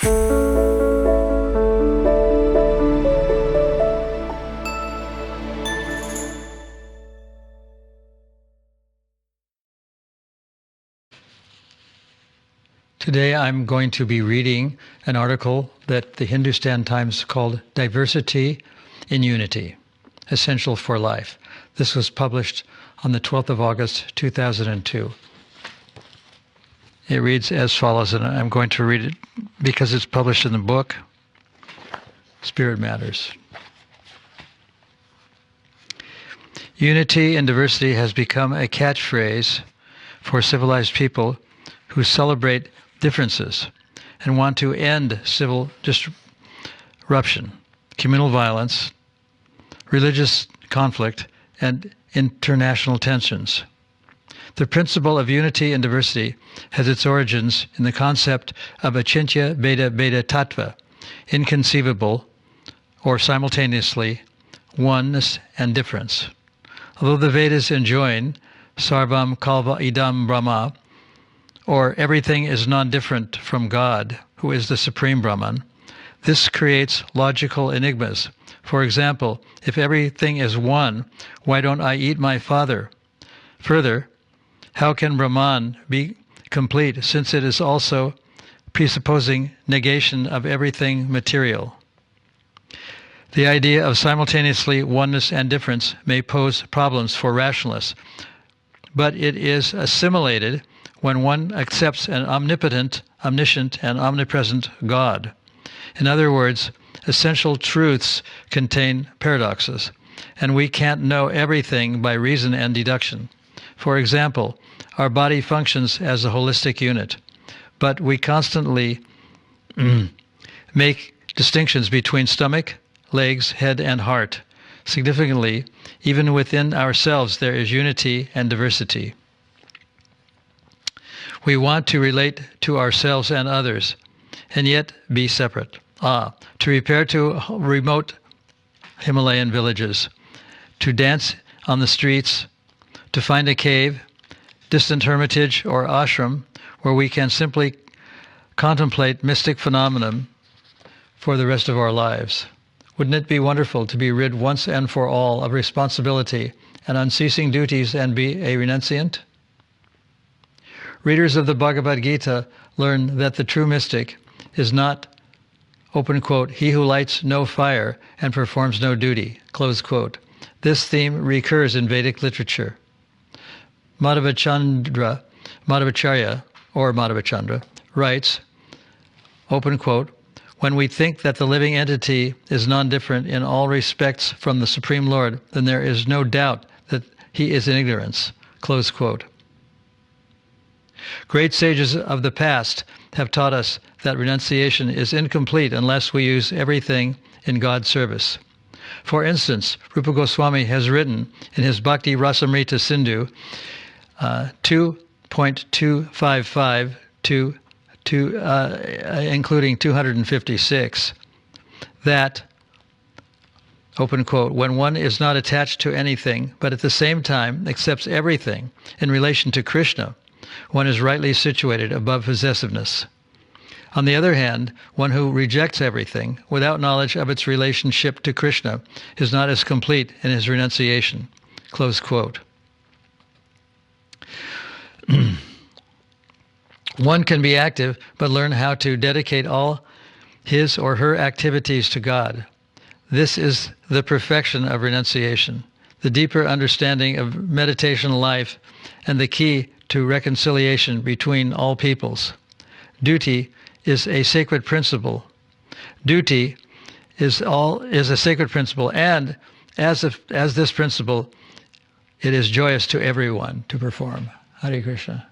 Today I'm going to be reading an article that the Hindustan Times called Diversity in Unity, Essential for Life. This was published on the 12th of August, 2002. It reads as follows, and I'm going to read it because it's published in the book, Spirit Matters. Unity in diversity has become a catchphrase for civilized people who celebrate differences and want to end civil disruption, communal violence, religious conflict, and international tensions. The principle of unity and diversity has its origins in the concept of achintya bheda bheda tattva, inconceivable or simultaneously oneness and difference. Although the Vedas enjoin sarvam kalva idam brahma, or everything is non-different from God, who is the Supreme Brahman, this creates logical enigmas. For example, if everything is one, why don't I eat my father? Further, how can Brahman be complete since it is also presupposing negation of everything material? The idea of simultaneously oneness and difference may pose problems for rationalists, but it is assimilated when one accepts an omnipotent, omniscient, and omnipresent God. In other words, essential truths contain paradoxes, and we can't know everything by reason and deduction. For example, our body functions as a holistic unit, but we constantly make distinctions between stomach, legs, head, and heart. Significantly, even within ourselves there is unity and diversity. We want to relate to ourselves and others, and yet be separate. To repair to remote Himalayan villages, to dance on the streets, to find a cave, distant hermitage, or ashram where we can simply contemplate mystic phenomenon for the rest of our lives. Wouldn't it be wonderful to be rid once and for all of responsibility and unceasing duties and be a renunciant? Readers of the Bhagavad Gita learn that the true mystic is not, open quote, he who lights no fire and performs no duty, close quote. This theme recurs in Vedic literature. Madhavacharya writes, open quote, when we think that the living entity is non-different in all respects from the Supreme Lord, then there is no doubt that he is in ignorance, close quote. Great sages of the past have taught us that renunciation is incomplete unless we use everything in God's service. For instance, Rupa Goswami has written in his Bhakti Rasamrita Sindhu 2.255 including 256, that, open quote, when one is not attached to anything, but at the same time accepts everything in relation to Krishna, one is rightly situated above possessiveness. On the other hand, one who rejects everything without knowledge of its relationship to Krishna is not as complete in his renunciation, close quote. One can be active, but learn how to dedicate all his or her activities to God. This is the perfection of renunciation, the deeper understanding of meditation life, and the key to reconciliation between all peoples. Duty is a sacred principle. Duty is a sacred principle, and as this principle, it is joyous to everyone to perform. Hare Krishna.